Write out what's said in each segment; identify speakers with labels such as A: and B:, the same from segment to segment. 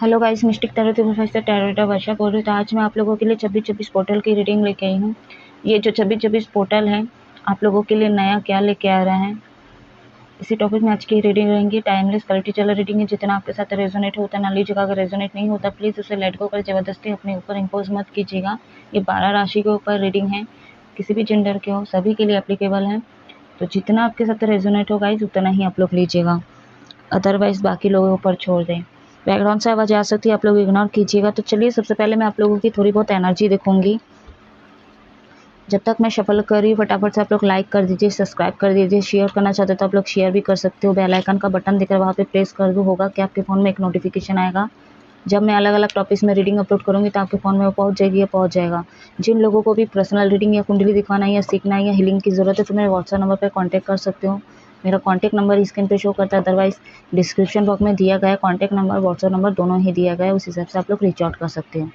A: Hello guys, mistake tarot से tarot वर्षा बोल रही हूँ। तो आज मैं आप लोगों के लिए 26-26 पोर्टल की रीडिंग लेके आई हूँ। ये जो 26-26 पोर्टल है आप लोगों के लिए नया क्या लेके आ रहा है, इसी टॉपिक में आज की रीडिंग रहेंगी। टाइमलेस क्वालिटी चलर रीडिंग है। जितना आपके साथ रेजोनेट होता है ना लीजिएगा, अगर रेजोनेट नहीं होता प्लीज़ उसे लेट गो कर ज़बरदस्ती अपने ऊपर इम्पोज मत कीजिएगा। ये 12 राशि के ऊपर रीडिंग है, किसी भी जेंडर के हो सभी के लिए एप्लीकेबल है। तो जितना आपके साथ रेजोनेट होगा उतना ही आप लोग लीजिएगा, अदरवाइज बाकी लोगों के ऊपर छोड़ दें। बैकग्राउंड से आवाज़ आ सकती है, आप लोग इग्नोर कीजिएगा। तो चलिए सबसे पहले मैं आप लोगों की थोड़ी बहुत एनर्जी देखूंगी। जब तक मैं शफल कर रही हूँ फटाफट से आप लोग लाइक कर दीजिए, सब्सक्राइब कर दीजिए, शेयर करना चाहते हो तो आप लोग शेयर भी कर सकते हो। बेल आइकन का बटन दिख रहा है वहाँ पे प्रेस कर दो, होगा कि आपके फ़ोन में एक नोटिफिकेशन आएगा। जब मैं अलग अलग टॉपिक्स में रीडिंग अपलोड करूँगी तो आपके फ़ोन में वो पहुँच जाएगी या पहुँच जाएगा। जिन लोगों को भी पर्सनल रीडिंग या कुंडली दिखाना है या सीखना है या हीलिंग की ज़रूरत है तो मेरे व्हाट्सएप नंबर पर कॉन्टैक्ट कर सकते हो। मेरा कॉन्टैक्ट नंबर स्क्रीन पे शो करता है, अदरवाइज डिस्क्रिप्शन बॉक्स में दिया गया है। कॉन्टैक्ट नंबर व्हाट्सएप नंबर दोनों ही दिया गया है, उस हिसाब से आप लोग रीच आउट कर सकते हो।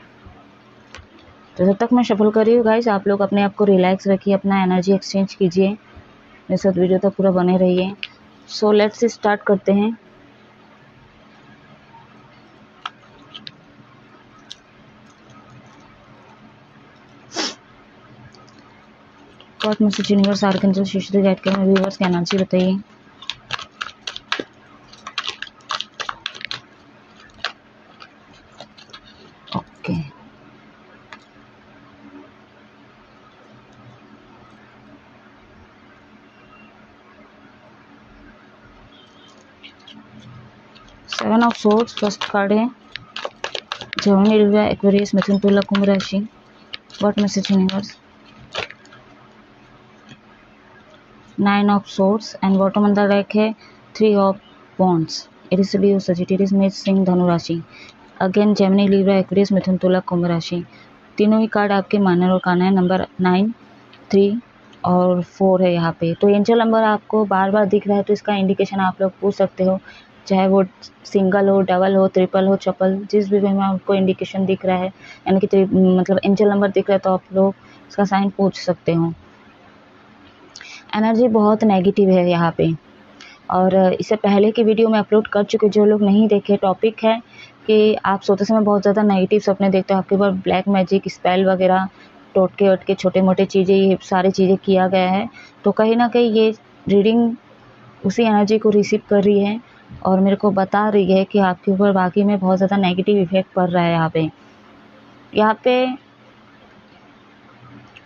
A: तो जब तक मैं शफल कर रही हूँ गाइस, आप लोग अपने आप को रिलैक्स रखिए, अपना एनर्जी एक्सचेंज कीजिए। मेरे साथ वीडियो तक पूरा बने रहिए। सो लेट्स स्टार्ट करते हैं। बहुत मैसेज यूनिवर्स आर्कैंजल शिशु गाइड कर व्यूअर्स की एनर्जी बताइए। Okay, seven of swords first card है। जेमिनी, लिब्रा, एक्वेरियस, मिथुन, तुला, कुंभ राशि। What message universe. Nine of swords and bottom on the deck है 3 of wands. It is Leo, Sagittarius, मेष, सिंह, धनु राशि। अगेन जेमिनी, लिब्रा, एक्वेरियस, मिथुन, तुला, कुंभ राशि। तीनों ही कार्ड आपके माइनर आर्काना है। नंबर 9, 3 और 4 है यहाँ पे। तो एंजल नंबर आपको बार बार दिख रहा है तो इसका इंडिकेशन आप लोग पूछ सकते हो, चाहे वो सिंगल हो, डबल हो, ट्रिपल हो, चपल, जिस भी वे में आपको इंडिकेशन दिख रहा है यानी कि मतलब एंजल नंबर दिख रहा है तो आप लोग इसका साइन पूछ सकते हो। एनर्जी बहुत नेगेटिव है यहाँ पे, और इससे पहले की वीडियो में अपलोड कर चुके, जो लोग नहीं देखे। टॉपिक है कि आप सोते समय बहुत ज़्यादा नेगेटिव सपने देखते हो, आपके ऊपर ब्लैक मैजिक, स्पेल वगैरह, टोटके वटके, छोटे मोटे चीज़ें, ये सारी चीज़ें किया गया है। तो कहीं ना कहीं ये रीडिंग उसी एनर्जी को रिसीव कर रही है और मेरे को बता रही है कि आपके ऊपर बाकी में बहुत ज़्यादा नेगेटिव इफेक्ट पड़ रहा है। यहाँ पे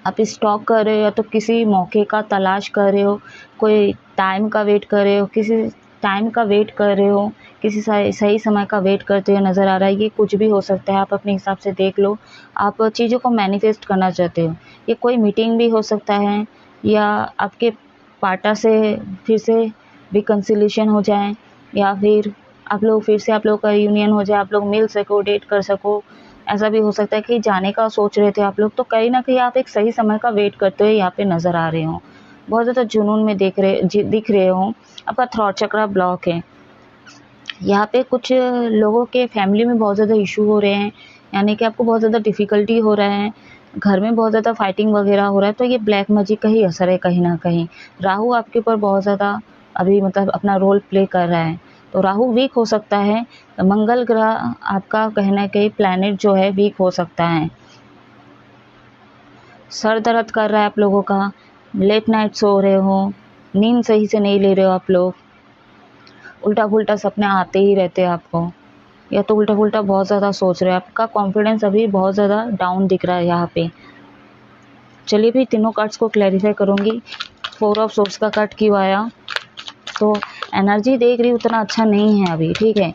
A: आप स्टॉक कर रहे हो या तो किसी मौके का तलाश कर रहे हो, कोई टाइम का वेट कर रहे हो, किसी टाइम का वेट कर रहे हो, किसी सही समय का वेट करते हुए नज़र आ रहा है। ये कुछ भी हो सकता है, आप अपने हिसाब से देख लो। आप चीज़ों को मैनिफेस्ट करना चाहते हो, ये कोई मीटिंग भी हो सकता है या आपके पार्टनर से फिर से रिकन्सिलेशन हो जाए, या फिर आप लोग फिर से आप लोग का यूनियन हो जाए, आप लोग मिल सको, डेट कर सको। ऐसा भी हो सकता है कि जाने का सोच रहे थे आप लोग, तो कहीं ना कहीं आप एक सही समय का वेट करते हुए यहाँ पे नज़र आ रहे हो, बहुत ज़्यादा जुनून में दिख रहे हो। आपका थ्रॉट चक्रा ब्लॉक है। यहाँ पे कुछ लोगों के फैमिली में बहुत ज़्यादा इशू हो रहे हैं, यानी कि आपको बहुत ज़्यादा डिफ़िकल्टी हो रहा है, घर में बहुत ज़्यादा फाइटिंग वगैरह हो रहा है। तो ये ब्लैक मैजिक का ही असर है कहीं ना कहीं। राहु आपके ऊपर बहुत ज़्यादा अभी मतलब अपना रोल प्ले कर रहा है, तो राहु वीक हो सकता है। मंगल ग्रह आपका कहना है कि प्लैनेट जो है वीक हो सकता है। सर दर्द कर रहा है आप लोगों का, लेट नाइट सो रहे हो, नींद सही से नहीं ले रहे हो आप लोग, उल्टा पुल्टा सपने आते ही रहते हैं आपको, या तो उल्टा पुल्टा बहुत ज़्यादा सोच रहे हो। आपका कॉन्फिडेंस अभी बहुत ज़्यादा डाउन दिख रहा है यहाँ पे। चलिए भी तीनों कार्ड्स को क्लैरिफाई करूँगी। 4 ऑफ सोर्स का कार्ड क्यों आया, तो एनर्जी देख रही उतना अच्छा नहीं है अभी, ठीक है।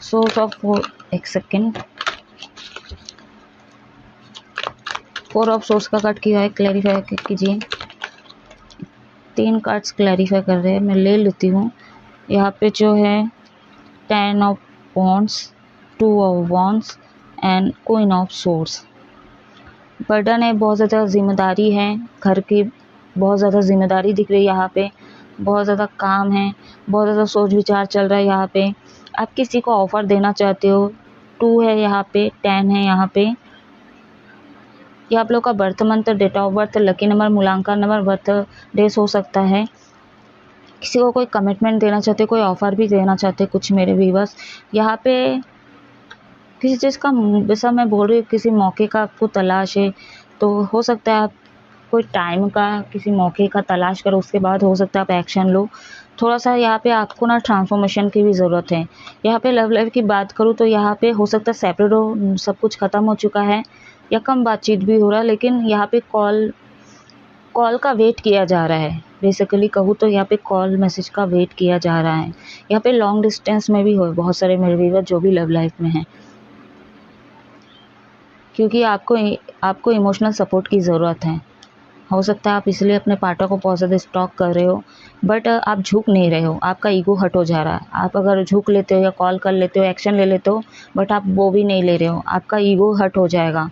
A: सोर्स ऑफ 4, एक सेकेंड, 4 ऑफ सोर्स का कार्ड क्यों है, क्लैरिफाई कीजिए। 3 कार्ड्स क्लैरिफाई कर रहे हैं, मैं ले लेती हूँ। यहाँ पे जो है 10 of wands, 2 of wands and queen of source. Burden है, बहुत ज़्यादा जिम्मेदारी है, घर की बहुत ज़्यादा जिम्मेदारी दिख रही है यहाँ पे, बहुत ज़्यादा काम है, बहुत ज़्यादा सोच विचार चल रहा है यहाँ पे। आप किसी को ऑफ़र देना चाहते हो। 2 है यहाँ पे, 10 है यहाँ पे। ये आप लोग का birth month, date of birth, lucky number, मूलांकन नंबर, बर्थ डेज हो सकता है। किसी को कोई कमिटमेंट देना चाहते, कोई ऑफ़र भी देना चाहते कुछ मेरे व्यूअर्स। यहाँ पे किसी चीज़ का जैसा मैं बोल रही हूँ, किसी मौके का आपको तलाश है, तो हो सकता है आप कोई टाइम का किसी मौके का तलाश करो, उसके बाद हो सकता है आप एक्शन लो। थोड़ा-सा यहाँ पे आपको ना ट्रांसफ़ॉर्मेशन की भी ज़रूरत है। यहाँ पे लव लाइफ़ की बात करूँ तो यहाँ पे हो सकता है सेपरेट हो, सब कुछ ख़त्म हो चुका है या कम बातचीत भी हो रहा है, लेकिन यहाँ पे कॉल का वेट किया जा रहा है। बेसिकली कहूँ तो यहाँ पे कॉल मैसेज का वेट किया जा रहा है। यहाँ पे लॉन्ग डिस्टेंस में भी हो बहुत सारे मेरे व्यूअर जो भी लव लाइफ़ में हैं, क्योंकि आपको इमोशनल सपोर्ट की ज़रूरत है। हो सकता है आप इसलिए अपने पार्टनर को बहुत ज़्यादा स्टॉक कर रहे हो, बट आप झुक नहीं रहे हो, आपका ईगो हर्ट हो जा रहा है। आप अगर झुक लेते हो या कॉल कर लेते हो, एक्शन ले लेते हो, बट आप वो भी नहीं ले रहे हो, आपका ईगो हर्ट हो जाएगा।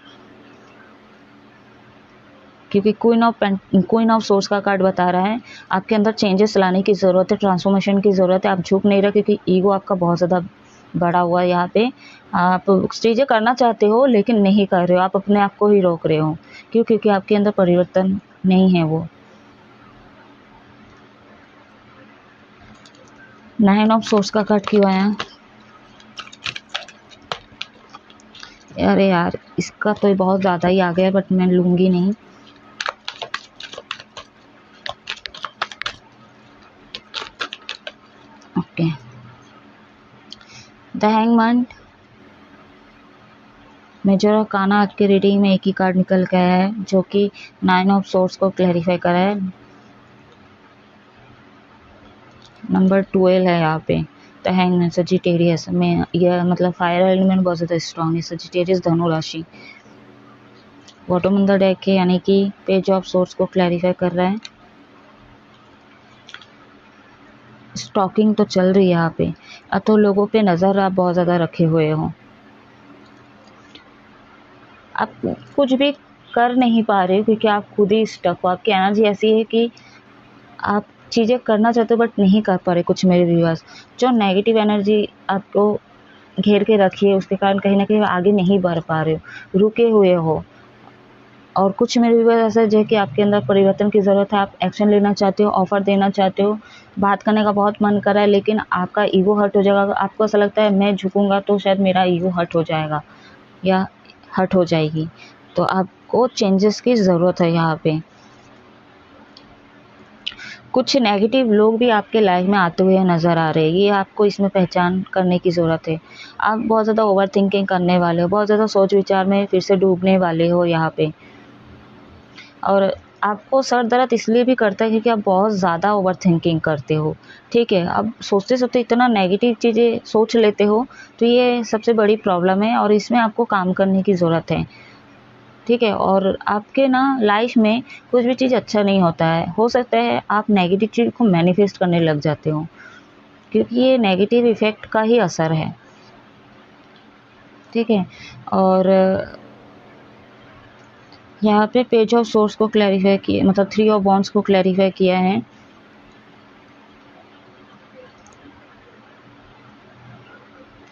A: क्योंकि क्वीन ऑफ सोर्स का कार्ड बता रहा है आपके अंदर चेंजेस लाने की ज़रूरत है, ट्रांसफॉर्मेशन की ज़रूरत है। आप झुक नहीं रहे क्योंकि ईगो आपका बहुत ज़्यादा बढ़ा हुआ है। यहाँ पे आप चीज़ें करना चाहते हो लेकिन नहीं कर रहे हो, आप अपने आप को ही रोक रहे हो। क्यों? क्योंकि आपके अंदर परिवर्तन नहीं है वो। 9 ऑफ सोर्स का कार्ड क्यों आया? अरे यार, इसका तो बहुत ज़्यादा ही आ गया, बट मैं लूँगी नहीं। Okay, the hangman. Major arcana आपके रीडिंग में एक ही कार्ड निकल गया है जो कि 9 ऑफ सोर्स को क्लैरिफाई करा है। नंबर 12 है यहाँ पे द हैंगमैन, सजिटेरियस में। यह मतलब फायर एलिमेंट बहुत ज़्यादा स्ट्रॉन्ग है। सजिटेरियस धनु राशि, बॉटम ऑफ द डेक है, यानी कि पेज ऑफ सोर्स को क्लैरिफाई कर रहा है। स्टॉकिंग तो चल रही है यहाँ पे, तो लोगों पे नज़र आप बहुत ज़्यादा रखे हुए हो। आप कुछ भी कर नहीं पा रहे हो क्योंकि आप खुद ही स्टक हो। आपकी एनर्जी ऐसी है कि आप चीज़ें करना चाहते हो बट नहीं कर पा रहे। कुछ मेरे व्यूअर्स जो नेगेटिव एनर्जी आपको घेर के रखी है, उसके कारण कहीं ना कहीं आगे नहीं बढ़ पा रहे हो, रुके हुए हो। और कुछ मेरे व्यूअर्स ऐसा है कि आपके अंदर परिवर्तन की ज़रूरत है। आप एक्शन लेना चाहते हो, ऑफ़र देना चाहते हो, बात करने का बहुत मन कर रहा है, लेकिन आपका ईगो हर्ट हो जाएगा। आपको ऐसा लगता है मैं झुकूंगा तो शायद मेरा ईगो हर्ट हो जाएगा या हर्ट हो जाएगी। तो आपको चेंजेस की ज़रूरत है। यहाँ पे कुछ नेगेटिव लोग भी आपके लाइफ में आते हुए नज़र आ रहे हैं, ये आपको इसमें पहचान करने की ज़रूरत है। आप बहुत ज़्यादा ओवर थिंकिंग करने वाले हो, बहुत ज़्यादा सोच विचार में फिर से डूबने वाले हो यहाँ पे। और आपको सर दर्द इसलिए भी करता है क्योंकि आप बहुत ज़्यादा ओवर थिंकिंग करते हो। ठीक है, अब सोचते सोचते इतना नेगेटिव चीज़ें सोच लेते हो, तो ये सबसे बड़ी प्रॉब्लम है और इसमें आपको काम करने की ज़रूरत है। ठीक है, और आपके ना लाइफ में कुछ भी चीज़ अच्छा नहीं होता है। हो सकता है आप नेगेटिव चीज़ को मैनिफेस्ट करने लग जाते हो, क्योंकि ये नेगेटिव इफ़ेक्ट का ही असर है। ठीक है, और यहाँ पे पेज ऑफ सोर्स को क्लैरिफाई किया, मतलब 3 ऑफ वॉन्ड्स को क्लैरिफाई किया है।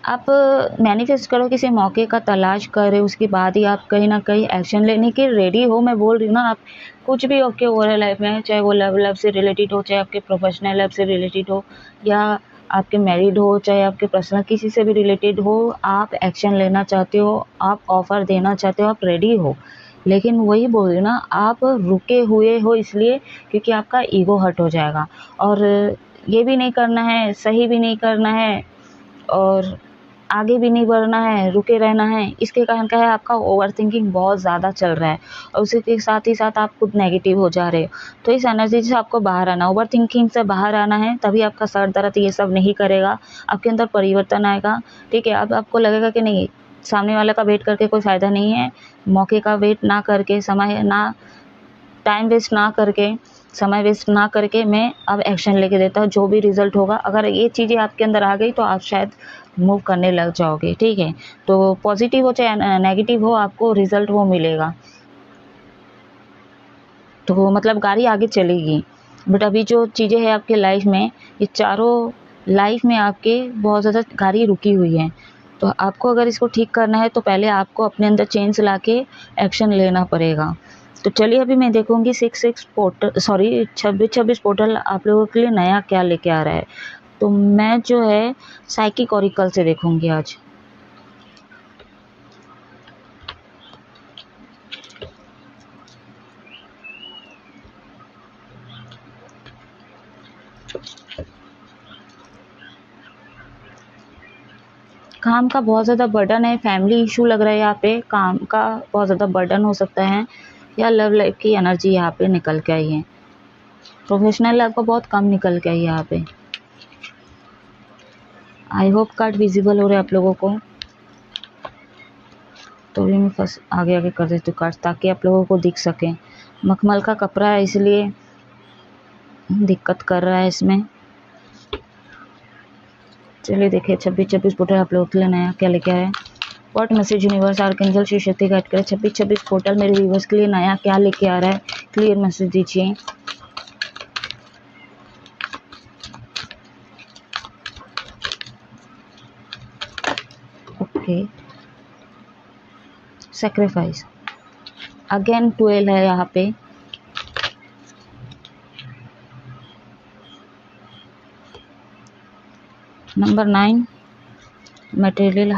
A: आप मैनिफेस्ट करो, किसी मौके का तलाश करें, उसके बाद ही आप कहीं ना कहीं एक्शन लेने के रेडी हो। मैं बोल रही हूँ ना, आप कुछ भी ओके हो रहा है लाइफ में, चाहे वो लव से रिलेटेड हो, चाहे आपके प्रोफेशनल लाइफ से रिलेटेड हो, या आपके मैरिड हो, चाहे आपके पर्सनल किसी से भी रिलेटेड हो, आप एक्शन लेना चाहते हो, आप ऑफ़र देना चाहते हो, आप रेडी हो। लेकिन वही बोल रही हूँ ना, आप रुके हुए हो इसलिए क्योंकि आपका ईगो हर्ट हो जाएगा। और ये भी नहीं करना है, सही भी नहीं करना है, और आगे भी नहीं बढ़ना है, रुके रहना है। इसके कारण क्या है, आपका ओवर थिंकिंग बहुत ज़्यादा चल रहा है और उसी के साथ ही साथ आप खुद नेगेटिव हो जा रहे हो। तो इस एनर्जी से आपको बाहर आना, ओवर थिंकिंग से बाहर आना है, तभी आपका सर दर्द ये सब नहीं करेगा, आपके अंदर परिवर्तन आएगा। ठीक है, अब आपको लगेगा कि नहीं, सामने वाले का वेट करके कोई फ़ायदा नहीं है, मौके का वेट ना करके, टाइम वेस्ट ना करके, समय वेस्ट ना करके मैं अब एक्शन लेके देता हूँ। जो भी रिज़ल्ट होगा, अगर ये चीज़ें आपके अंदर आ गई तो आप शायद मूव करने लग जाओगे। ठीक है, तो पॉजिटिव हो चाहे नेगेटिव हो, आपको रिज़ल्ट वो मिलेगा, तो वो मतलब गाड़ी आगे चलेगी। बट अभी जो चीज़ें हैं आपके लाइफ में, ये चारों लाइफ में आपके बहुत ज़्यादा गाड़ी रुकी हुई है। तो आपको अगर इसको ठीक करना है तो पहले आपको अपने अंदर चेंज ला के एक्शन लेना पड़ेगा। तो चलिए अभी मैं देखूंगी 26 पोर्टल आप लोगों के लिए नया क्या लेके आ रहा है। तो मैं जो है साइकिक ऑरिकल से देखूंगी आज। काम का बहुत ज़्यादा बर्डन है, फैमिली इशू लग रहा है, यहाँ पे काम का बहुत ज़्यादा बर्डन हो सकता है, या लव लाइफ की एनर्जी यहाँ पे निकल के आई है। प्रोफेशनल लाइफ का बहुत कम निकल के आई है यहाँ पे। आई होप कार्ड विजिबल हो रहे हैं आप लोगों को। तो भी मैं फर्स्ट आगे आगे कर देती हूँ कार्ड ताकि आप लोगों को दिख सके। मखमल का कपड़ा है इसलिए दिक्कत कर रहा है इसमें। चलिए देखिए 26 पोर्टल आप लोगों के लिए नया क्या लेके आया है। What message universe archangel Shiva Shakti guide करे। 26 पोर्टल मेरे व्यूवर्स के लिए नया क्या लेके आ रहा है, क्लियर मैसेज दीजिए। ओके, सेक्रीफाइस अगेन 12 है यहाँ पे। Number 9 material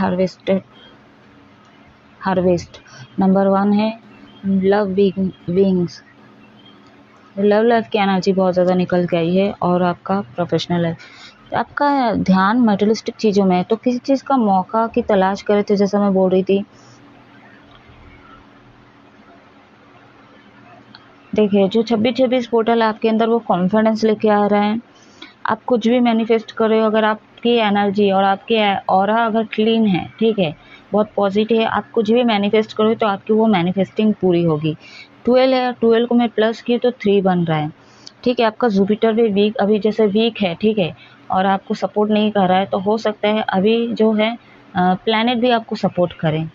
A: harvest. नंबर 1 है लव बीइंग्स। लव लाइफ की एनर्जी बहुत ज़्यादा निकल के आई है। और आपका प्रोफेशनल है, आपका ध्यान मटेरियलिस्टिक चीज़ों में है। तो किसी चीज़ का मौका की तलाश करे थे, जैसा मैं बोल रही थी। देखिए जो 26 पोर्टल आपके अंदर वो कॉन्फिडेंस लेके आ रहा है। आप कुछ भी मैनिफेस्ट कर रहे हो, अगर आपकी एनर्जी और आपकी ऑरा अगर क्लीन है, ठीक है, बहुत पॉजिटिव है, आप कुछ भी मैनिफेस्ट करो तो आपकी वो मैनिफेस्टिंग पूरी होगी। 12 है, 12 को मैं प्लस की तो 3 बन रहा है, ठीक है। आपका जुपिटर भी वीक अभी जैसे वीक है, ठीक है, और आपको सपोर्ट नहीं कर रहा है, तो हो सकता है अभी जो है प्लैनेट भी आपको सपोर्ट करें।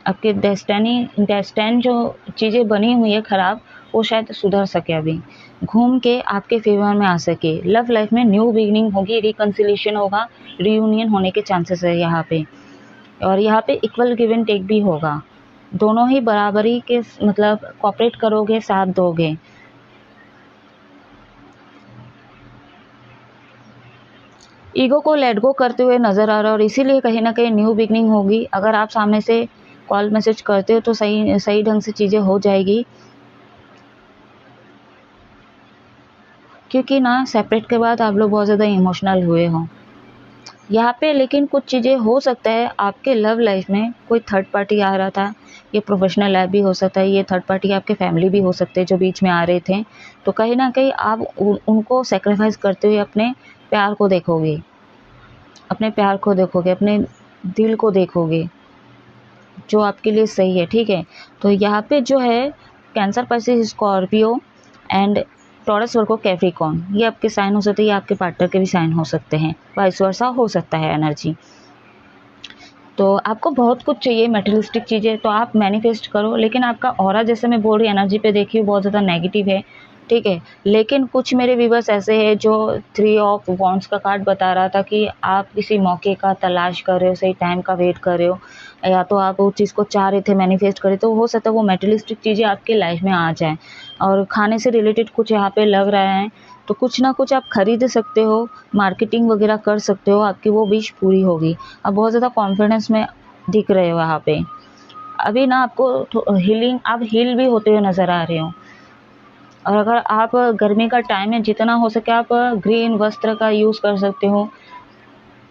A: आपके डेस्टिनी जो चीज़ें बनी हुई है ख़राब, वो शायद सुधर सके, अभी घूम के आपके फेवर में आ सके। लव लाइफ में न्यू बिगिनिंग होगी, रिकन्सिलेशन होगा, रीयूनियन होने के चांसेस है यहाँ पे। और यहाँ पे इक्वल गिव एंड टेक भी होगा, दोनों ही बराबरी के मतलब कोऑपरेट करोगे, साथ दोगे। ईगो को लेट गो करते हुए नज़र आ रहा है, और इसीलिए कहीं ना कहीं न्यू बिगनिंग होगी। अगर आप सामने से कॉल मैसेज करते हो तो सही ढंग से चीज़ें हो जाएगी, क्योंकि ना सेपरेट के बाद आप लोग बहुत ज़्यादा इमोशनल हुए हो यहाँ पे। लेकिन कुछ चीज़ें हो सकता है आपके लव लाइफ में कोई थर्ड पार्टी आ रहा था, ये प्रोफेशनल लाइफ भी हो सकता है, ये थर्ड पार्टी आपके फैमिली भी हो सकते हैं जो बीच में आ रहे थे। तो कहीं ना कहीं आप उनको सेक्रीफाइस करते हुए अपने प्यार को देखोगे, अपने दिल को देखोगे, जो आपके लिए सही है, ठीक है। तो यहाँ पे जो है cancer, Pisces, Scorpio and taurus, Virgo, Capricorn, ये आपके साइन हो सकते हैं, ये आपके पार्टनर के भी साइन हो सकते हैं, वाइस वर्सा हो सकता है एनर्जी। तो आपको बहुत कुछ चाहिए मटेरियलिस्टिक चीज़ें, तो आप मैनिफेस्ट करो। लेकिन आपका ऑरा, जैसे मैं बोल रही एनर्जी पे देखिए, बहुत ज़्यादा नेगेटिव है, ठीक है। लेकिन कुछ मेरे व्यूवर्स ऐसे हैं जो 3 ऑफ वॉन्ड्स का कार्ड बता रहा था कि आप किसी मौके का तलाश कर रहे हो, सही टाइम का वेट कर रहे हो, या तो आप उस चीज़ को चाह रहे थे मैनिफेस्ट करे, तो हो सकता है वो मटेरियलिस्टिक चीज़ें आपके लाइफ में आ जाएँ। और खाने से रिलेटेड कुछ यहाँ पे लग रहा है, तो कुछ ना कुछ आप खरीद सकते हो, मार्केटिंग वगैरह कर सकते हो, आपकी वो विश पूरी होगी। आप बहुत ज़्यादा कॉन्फिडेंस में दिख रहे हो यहाँ पे। अभी ना आपको हीलिंग, आप हील भी होते हुए नज़र आ रहे हो। और अगर आप गर्मी का टाइम है, जितना हो सके आप ग्रीन वस्त्र का यूज़ कर सकते हो,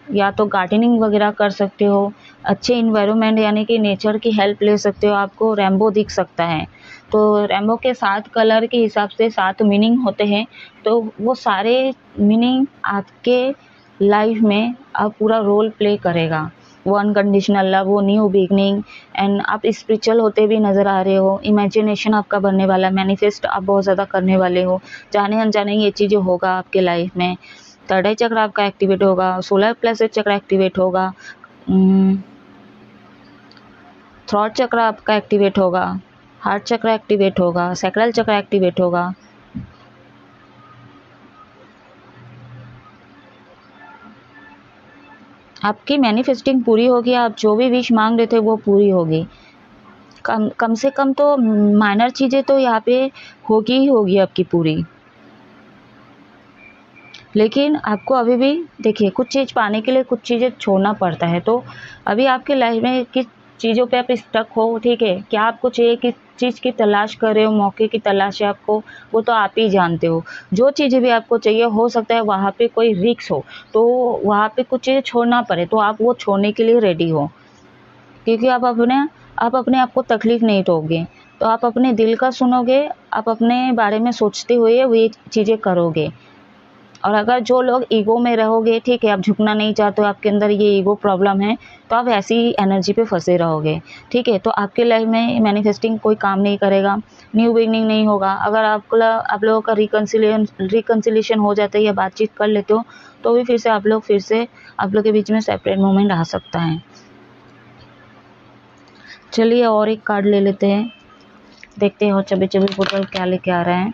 A: या तो गार्डनिंग वगैरह कर सकते हो, अच्छे इन्वायरमेंट यानी कि नेचर की हेल्प ले सकते हो। आपको रेनबो दिख सकता है, तो रेनबो के 7 कलर के हिसाब से 7 मीनिंग होते हैं, तो वो सारे मीनिंग आपके लाइफ में अब पूरा रोल प्ले करेगा। वो अनकंडीशनल लव, वो न्यू बिगनिंग, एंड आप स्पिरिचुअल होते भी नज़र आ रहे हो। इमेजिनेशन आपका बनने वाला, मैनिफेस्ट आप बहुत ज़्यादा करने वाले हो, जाने अनजाने ये चीज़ें होगा आपके लाइफ में। थर्ड आई चक्र आपका एक्टिवेट होगा, सोलर प्लेक्सस चक्र एक्टिवेट होगा, थ्रॉट चक्र आपका एक्टिवेट होगा, हार्ट चक्र एक्टिवेट होगा, सैक्रल चक्र एक्टिवेट होगा। आपकी मैनिफेस्टिंग पूरी होगी, आप जो भी विश मांग रहे थे वो पूरी होगी। कम कम से कम तो माइनर चीज़ें तो यहाँ पे होगी ही होगी आपकी पूरी। लेकिन आपको अभी भी देखिए, कुछ चीज़ पाने के लिए कुछ चीज़ें छोड़ना पड़ता है। तो अभी आपकी लाइफ में किस चीज़ों पे आप स्टक हो, ठीक है, क्या आपको चाहिए, किस चीज़ की तलाश कर रहे हो, मौके की तलाश है आपको, वो तो आप ही जानते हो। जो चीज़ें भी आपको चाहिए, हो सकता है वहाँ पे कोई रिस्क हो, तो वहाँ पे कुछ चीज़ें छोड़ना पड़े, तो आप वो छोड़ने के लिए रेडी हो, क्योंकि आप अपने आप को तकलीफ़ नहीं दोगे। तो आप अपने दिल का सुनोगे, आप अपने बारे में सोचते हुए वो ये चीज़ें करोगे। और अगर जो लोग ईगो में रहोगे, ठीक है, आप झुकना नहीं चाहते हो, आपके अंदर ये ईगो प्रॉब्लम है, तो आप ऐसी एनर्जी पे फंसे रहोगे, ठीक है। तो आपके लाइफ में मैनिफेस्टिंग कोई काम नहीं करेगा, न्यू बिगनिंग नहीं होगा। अगर आप लोगों का रिकन्सिलिएशन हो जाता है या बातचीत कर लेते हो, तो भी फिर से आप लोग के बीच में सेपरेट मोमेंट आ सकता है। चलिए और एक कार्ड ले लेते हैं, देखते हैं और चबी पोर्टल क्या लेके आ रहे हैं।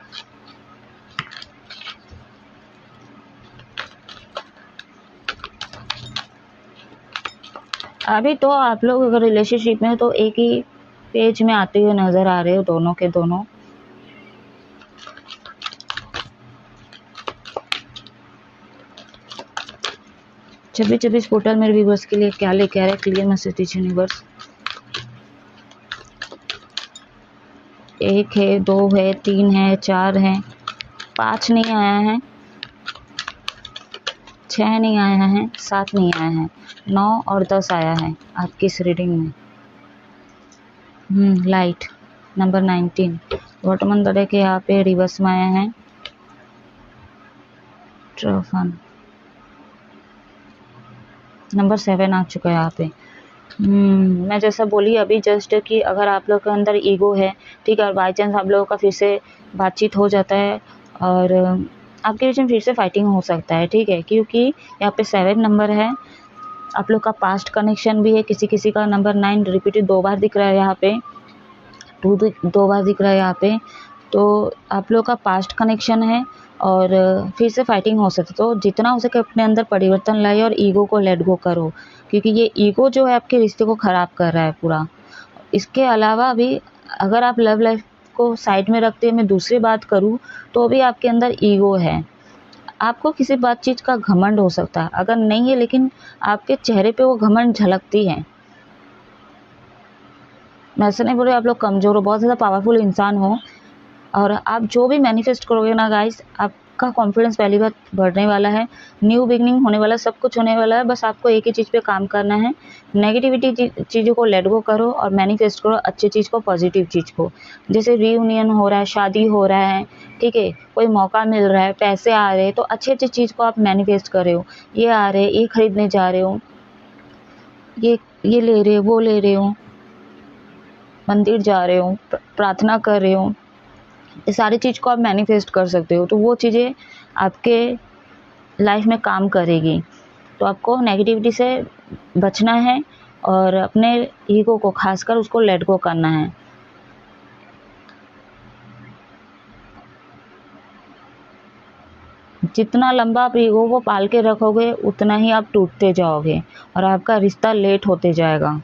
A: अभी तो आप लोग अगर रिलेशनशिप में हो तो एक ही पेज में आते हुए नजर आ रहे हो, दोनों के दोनों। छब्बीस पोर्टल मेरे व्यूवर्स के लिए क्या लेके आ रहा है, क्लियर मैसेज यूनिवर्स। 1 है, 2 है, 3 है, 4 है, 5 नहीं आया है, 6 नहीं आया है, 7 नहीं आया है, 9 और 10 आया है आपकी इस रीडिंग में। लाइट नंबर 19 वर्तमान दड़े के यहाँ पे रिवर्स में आया है। ट्रफन नंबर 7 आ चुका है यहाँ पे। मैं जैसा बोली अभी जस्ट कि अगर आप लोग के अंदर ईगो है, ठीक है, और बाई चांस आप लोगों का फिर से बातचीत हो जाता है और आपके बीच में फिर से फाइटिंग हो सकता है, ठीक है, क्योंकि यहाँ पे 7 नंबर है। आप लोग का पास्ट कनेक्शन भी है, किसी किसी का नंबर 9 रिपीटेड 2 बार दिख रहा है यहाँ पे, 2 बार दिख रहा है यहाँ पे। तो आप लोग का पास्ट कनेक्शन है और फिर से फाइटिंग हो सकती है। तो जितना हो सके अपने अंदर परिवर्तन लाइए और ईगो को लेट गो करो, क्योंकि ये ईगो जो है आपके रिश्ते को ख़राब कर रहा है पूरा। इसके अलावा भी अगर आप लव लाइफ को साइड में रखते मैं दूसरी बात करूँ, तो भी आपके अंदर ईगो है। आपको किसी बात चीज़ का घमंड हो सकता है, अगर नहीं है लेकिन आपके चेहरे पे वो घमंड झलकती है। मैं ऐसा नहीं बोल रही आप लोग कमज़ोर हो, बहुत ज़्यादा पावरफुल इंसान हो, और आप जो भी मैनिफेस्ट करोगे ना गाइस, आपका कॉन्फिडेंस पहली बार बढ़ने वाला है, न्यू बिगनिंग होने वाला है, सब कुछ होने वाला है। बस आपको एक ही चीज़ पे काम करना है, नेगेटिविटी चीज़ों को लेट गो करो और मैनिफेस्ट करो अच्छी चीज़ को, पॉजिटिव चीज़ को। जैसे रीयूनियन हो रहा है, शादी हो रहा है, ठीक है, कोई मौका मिल रहा है, पैसे आ रहे हैं, तो अच्छी अच्छी चीज़ को आप मैनिफेस्ट कर रहे हो। ये आ रहे, ये खरीदने जा रहे हो, ये ले रहे हो, वो ले रहे हो, मंदिर जा रहे हो, प्रार्थना कर रहे हो, ये सारी चीज़ को आप मैनिफेस्ट कर सकते हो। तो वो चीज़ें आपके लाइफ में काम करेगी। तो आपको नेगेटिविटी से बचना है और अपने ईगो को, खासकर उसको लेट गो करना है। जितना लंबा आप ईगो को पाल के रखोगे उतना ही आप टूटते जाओगे और आपका रिश्ता लेट होते जाएगा।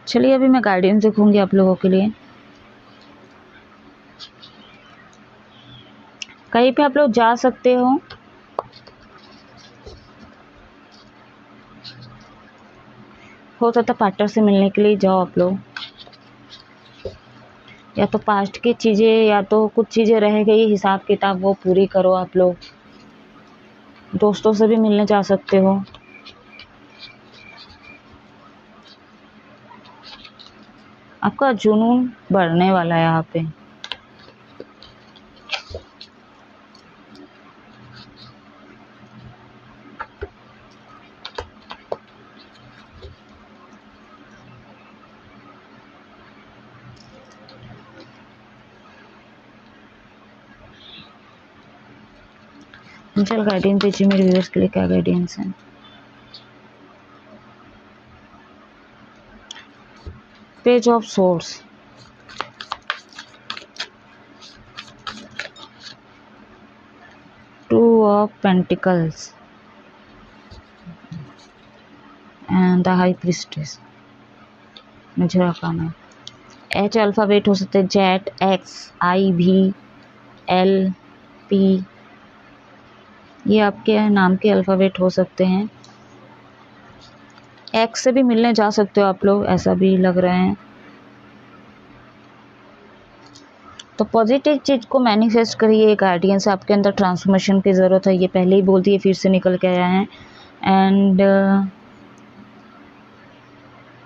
A: चलिए अभी मैं गाइडेंस देखूंगी आप लोगों के लिए। कहीं पे आप लोग जा सकते हो सकता पार्टनर से मिलने के लिए जाओ आप लोग, या तो पास्ट की चीज़ें या तो कुछ चीज़ें रह गई हिसाब किताब वो पूरी करो आप लोग। दोस्तों से भी मिलने जा सकते हो। आपका जुनून बढ़ने वाला है यहाँ पे। चल गाइडेंस दीजिए मेरे व्यूअर्स के लिए, क्या गाइडेंस है। Page of source, of pentacles and the high priestess. मुझे रखना एच अल्फ़ाबेट हो सकते हैं, जेड, एक्स, आई, भी, एल, पी, ये आपके नाम के अल्फ़ाबेट हो सकते हैं। एक्स से भी मिलने जा सकते हो आप लोग, ऐसा भी लग रहा है। तो पॉजिटिव चीज़ को मैनिफेस्ट करिए। गार्डियन से आपके अंदर ट्रांसफॉर्मेशन की ज़रूरत है, ये पहले ही बोल दिए, फिर से निकल के आया है। एंड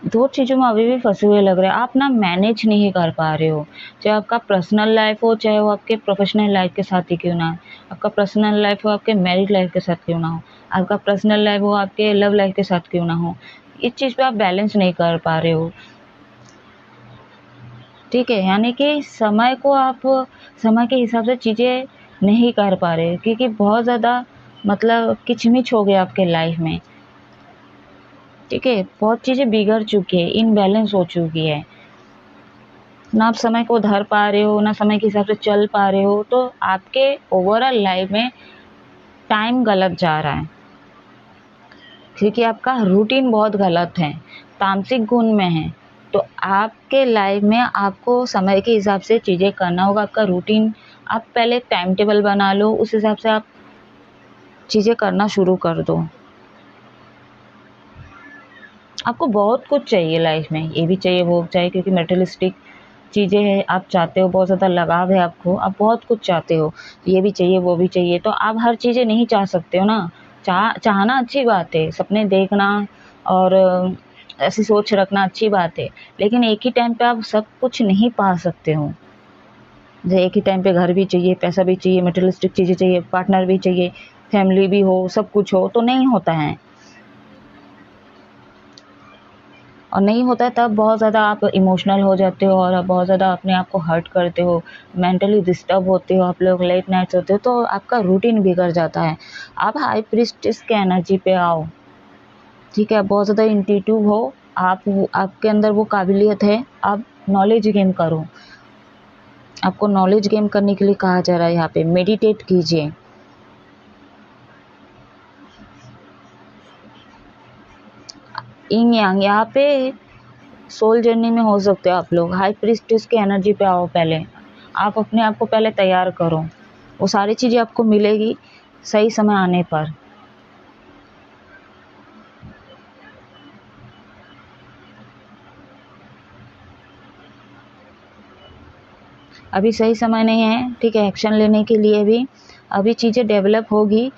A: दो चीज़ों में अभी भी फंसे हुए लग रहे हैं, आप ना मैनेज नहीं कर पा रहे हो, चाहे आपका पर्सनल लाइफ हो, चाहे वो आपके प्रोफेशनल लाइफ के साथ ही क्यों ना हो, आपका पर्सनल लाइफ हो आपके मैरिड लाइफ के साथ क्यों ना हो, आपका पर्सनल लाइफ हो आपके लव लाइफ के साथ क्यों ना हो, इस चीज़ पे आप बैलेंस नहीं कर पा रहे हो। ठीक है, यानी कि समय को आप समय के हिसाब से चीज़ें नहीं कर पा रहे, क्योंकि बहुत ज़्यादा मतलब किचमिच हो गया आपके लाइफ में। ठीक है, बहुत चीज़ें बिगड़ चुकी है, इनबैलेंस हो चुकी है, ना आप समय को धर पा रहे हो, ना समय के हिसाब से चल पा रहे हो, तो आपके ओवरऑल लाइफ में टाइम गलत जा रहा है, क्योंकि आपका रूटीन बहुत गलत है, तामसिक गुण में है। तो आपके लाइफ में आपको समय के हिसाब से चीज़ें करना होगा। आपका रूटीन, आप पहले टाइम टेबल बना लो, उस हिसाब से आप चीज़ें करना शुरू कर दो। आपको बहुत कुछ चाहिए लाइफ में, ये भी चाहिए वो चाहिए, क्योंकि मटेरियलिस्टिक चीज़ें हैं, आप चाहते हो, बहुत ज़्यादा लगाव है आपको, आप बहुत कुछ चाहते हो, ये भी चाहिए वो भी चाहिए, तो आप हर चीज़ें नहीं चाह सकते हो ना। चाहना अच्छी बात है, सपने देखना और ऐसी सोच रखना अच्छी बात है, लेकिन एक ही टाइम पे आप सब कुछ नहीं पा सकते हो। जैसे एक ही टाइम पे घर भी चाहिए, पैसा भी चाहिए, मटेरियलिस्टिक चीज़ें चाहिए, पार्टनर भी चाहिए, फैमिली भी हो, सब कुछ हो, तो नहीं होता है। और नहीं होता है तब बहुत ज़्यादा आप इमोशनल हो जाते हो और बहुत ज़्यादा अपने आप को हर्ट करते हो, मेंटली डिस्टर्ब होते हो, आप लोग लेट नाइट्स होते हो, तो आपका रूटीन बिगड़ जाता है। आप हाई प्रीस्टेस के एनर्जी पे आओ। ठीक है, बहुत ज़्यादा इंट्यूटिव हो आप, आपके अंदर वो काबिलियत है, आप नॉलेज गेन करो। आपको नॉलेज गेन करने के लिए कहा जा रहा है, यहाँ पे मेडिटेट कीजिए। इंग यांग, यहाँ पे सोल जर्नी में हो सकते हो आप लोग। हाई प्रीस्टेस की एनर्जी पे आओ, पहले आप अपने आप को पहले तैयार करो, वो सारी चीज़ें आपको मिलेगी सही समय आने पर। अभी सही समय नहीं है, ठीक है, एक्शन लेने के लिए भी। अभी चीज़ें डेवलप होगी,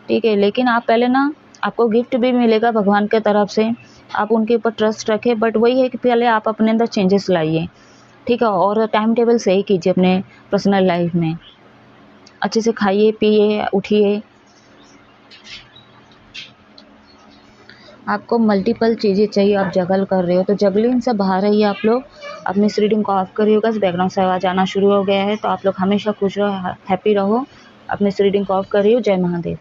A: ठीक है, लेकिन आप पहले ना, आपको गिफ्ट भी मिलेगा भगवान के तरफ से, आप उनके ऊपर ट्रस्ट रखें, बट वही है कि पहले आप अपने अंदर चेंजेस लाइए। ठीक है, और टाइम टेबल सही कीजिए अपने पर्सनल लाइफ में, अच्छे से खाइए पिए उठिए। आपको मल्टीपल चीज़ें चाहिए, आप जगल कर रहे हो, तो जगलिंग से बाहर रहिए आप लोग। अपनी इस रीडिंग को ऑफ करिए, बस बैकग्राउंड से आवाज़ आना शुरू हो गया है, तो आप लोग हमेशा खुश रहो, हैप्पी रहो। अपनी इस रीडिंग को ऑफ करिए। जय महादेव।